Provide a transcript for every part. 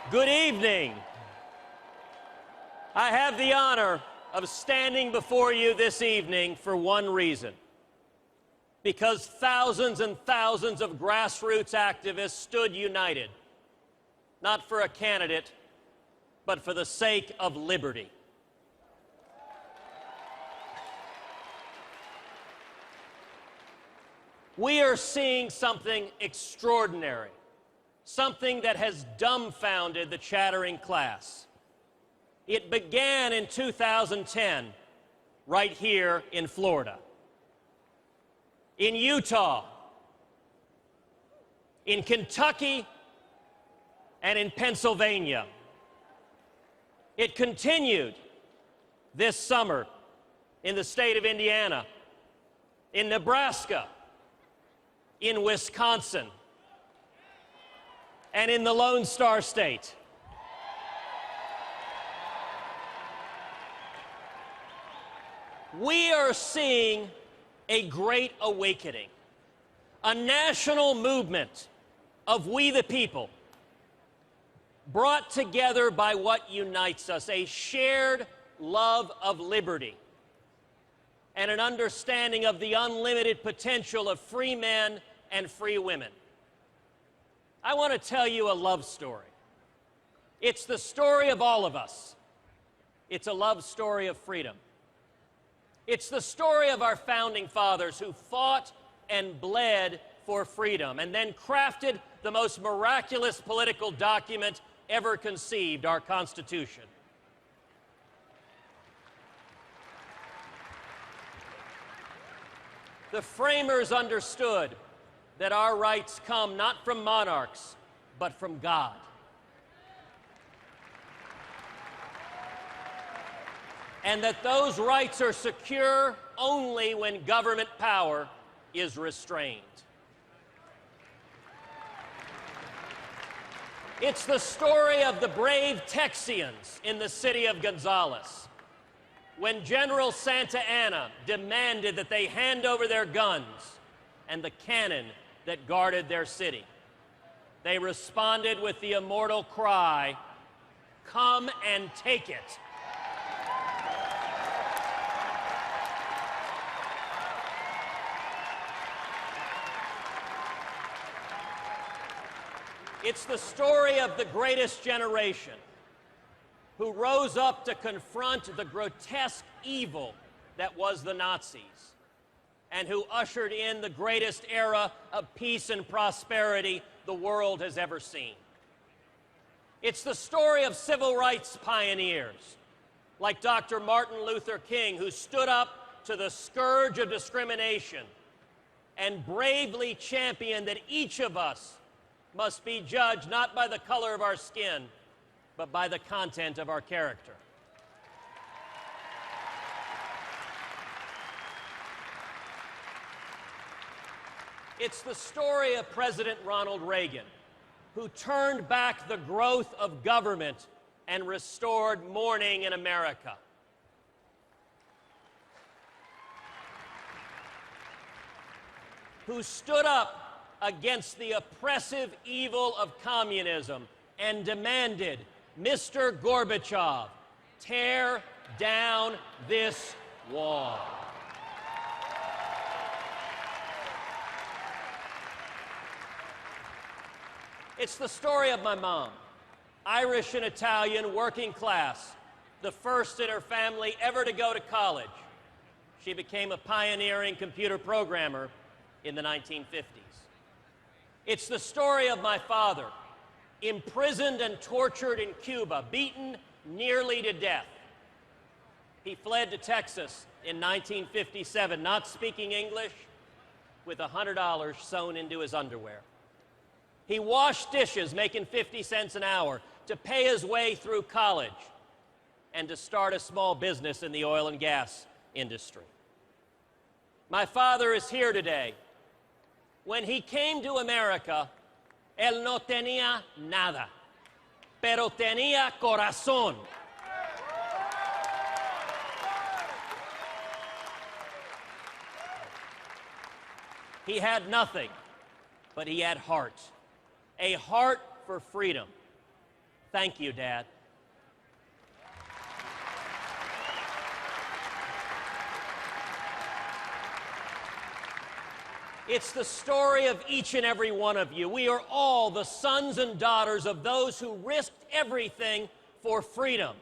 Good evening. I have the honor of standing before you this evening for one reason. Because thousands and thousands of grassroots activists stood united, not for a candidate, but for the sake of liberty. We are seeing something extraordinary, something that has dumbfounded the chattering class. It began in 2010, right here in Florida, in Utah, in Kentucky, and in Pennsylvania. It continued this summer in the state of Indiana, in Nebraska, in Wisconsin, and in the Lone Star State. We are seeing a great awakening, a national movement of we the people, brought together by what unites us, a shared love of liberty and an understanding of the unlimited potential of free men and free women. I want to tell you a love story. It's the story of all of us. It's a love story of freedom. It's the story of our founding fathers who fought and bled for freedom and then crafted the most miraculous political document ever conceived, our Constitution. The framers understood that our rights come not from monarchs, but from God. And that those rights are secure only when government power is restrained. It's the story of the brave Texians in the city of Gonzales, when General Santa Anna demanded that they hand over their guns and the cannon that guarded their city. They responded with the immortal cry, "Come and take it." It's the story of the greatest generation who rose up to confront the grotesque evil that was the Nazis and who ushered in the greatest era of peace and prosperity the world has ever seen. It's the story of civil rights pioneers like Dr. Martin Luther King, who stood up to the scourge of discrimination and bravely championed that each of us must be judged not by the color of our skin, but by the content of our character. It's the story of President Ronald Reagan, who turned back the growth of government and restored mourning in America. Who stood up against the oppressive evil of communism and demanded, "Mr. Gorbachev, tear down this wall." It's the story of my mom, Irish and Italian, working class, the first in her family ever to go to college. She became a pioneering computer programmer in the 1950s. It's the story of my father, imprisoned and tortured in Cuba, beaten nearly to death. He fled to Texas in 1957, not speaking English, with $100 sewn into his underwear. He washed dishes, making 50 cents an hour, to pay his way through college and to start a small business in the oil and gas industry. My father is here today. When he came to America, él no tenía nada, pero tenía corazón. He had nothing, but he had heart, a heart for freedom. Thank you, Dad. It's the story of each and every one of you. We are all the sons and daughters of those who risked everything for freedom.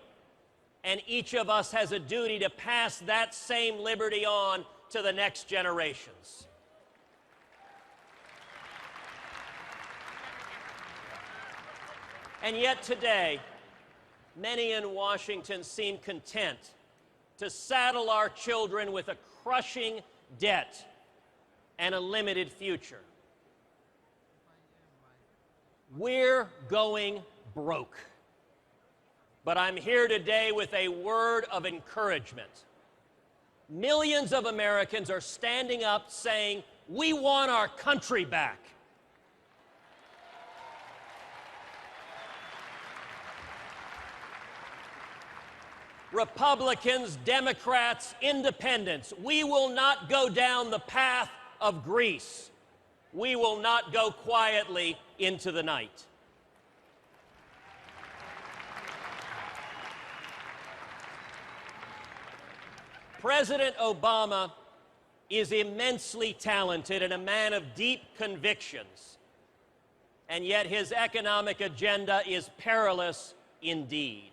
And each of us has a duty to pass that same liberty on to the next generations. And yet today, many in Washington seem content to saddle our children with a crushing debt and a limited future. We're going broke. But I'm here today with a word of encouragement. Millions of Americans are standing up saying, we want our country back. Republicans, Democrats, Independents, we will not go down the path of Greece. We will not go quietly into the night. President Obama is immensely talented and a man of deep convictions, and yet his economic agenda is perilous indeed.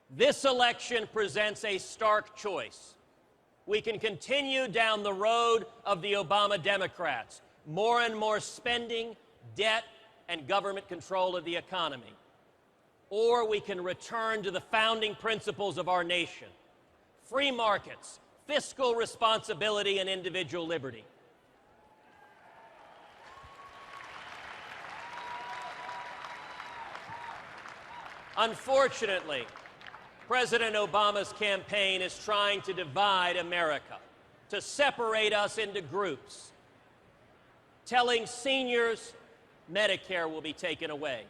This election presents a stark choice. We can continue down the road of the Obama Democrats, more and more spending, debt, and government control of the economy. Or we can return to the founding principles of our nation: free markets, fiscal responsibility, and individual liberty. Unfortunately, President Obama's campaign is trying to divide America, to separate us into groups, telling seniors Medicare will be taken away,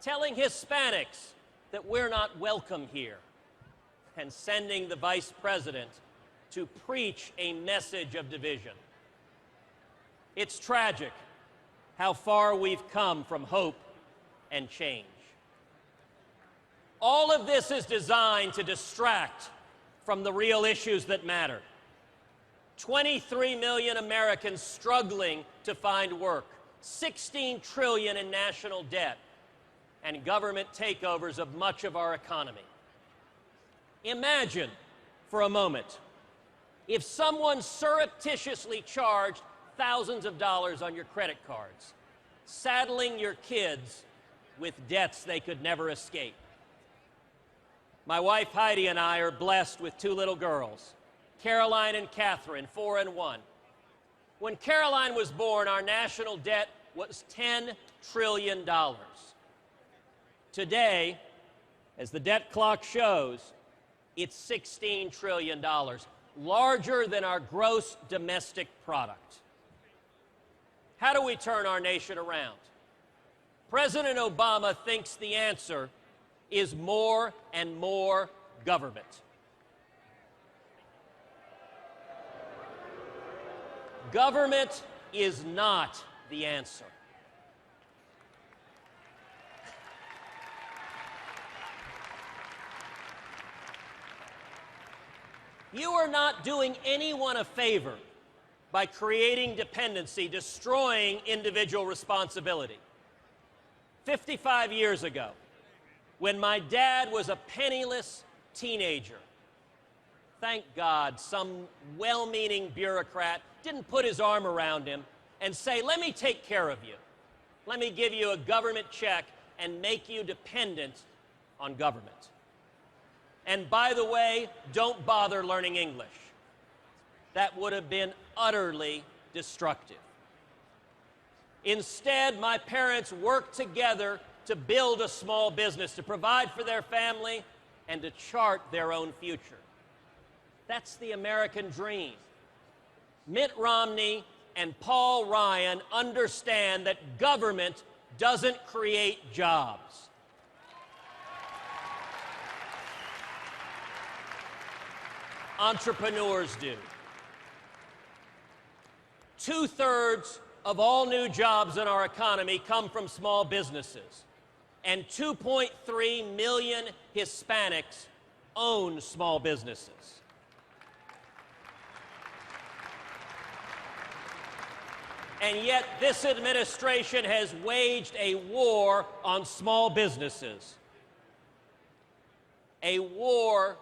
telling Hispanics that we're not welcome here, and sending the vice president to preach a message of division. It's tragic how far we've come from hope and change. All of this is designed to distract from the real issues that matter. 23 million Americans struggling to find work, 16 trillion in national debt, and government takeovers of much of our economy. Imagine for a moment if someone surreptitiously charged thousands of dollars on your credit cards, saddling your kids with debts they could never escape. My wife Heidi and I are blessed with two little girls, Caroline and Catherine, 4 and 1. When Caroline was born, our national debt was $10 trillion. Today, as the debt clock shows, it's $16 trillion, larger than our gross domestic product. How do we turn our nation around? President Obama thinks the answer is more and more government. Government is not the answer. You are not doing anyone a favor by creating dependency, destroying individual responsibility. 55 years ago, when my dad was a penniless teenager, thank God some well-meaning bureaucrat didn't put his arm around him and say, let me take care of you. Let me give you a government check and make you dependent on government. And by the way, don't bother learning English. That would have been utterly destructive. Instead, my parents worked together to build a small business, to provide for their family, and to chart their own future. That's the American dream. Mitt Romney and Paul Ryan understand that government doesn't create jobs. Entrepreneurs do. 2/3 of all new jobs in our economy come from small businesses. and 2.3 million Hispanics own small businesses. And yet this administration has waged a war on small businesses, a war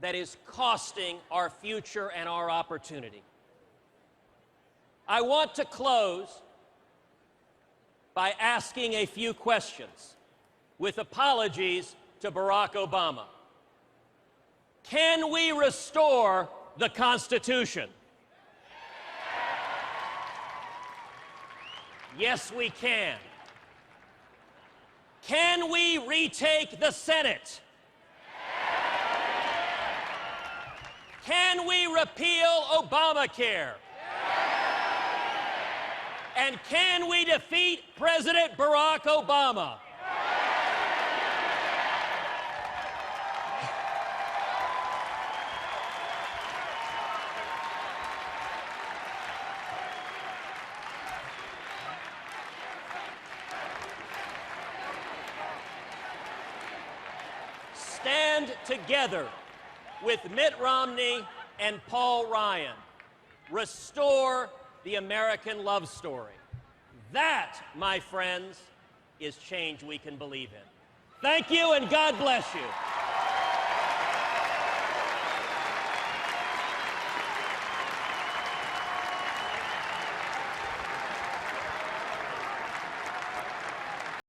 that is costing our future and our opportunity. I want to close by asking a few questions, with apologies to Barack Obama. Can we restore the Constitution? Yes, we can. Can we retake the Senate? Can we repeal Obamacare? And can we defeat President Barack Obama? Stand together with Mitt Romney and Paul Ryan. Restore the American love story. That, my friends, is change we can believe in. Thank you, and God bless you.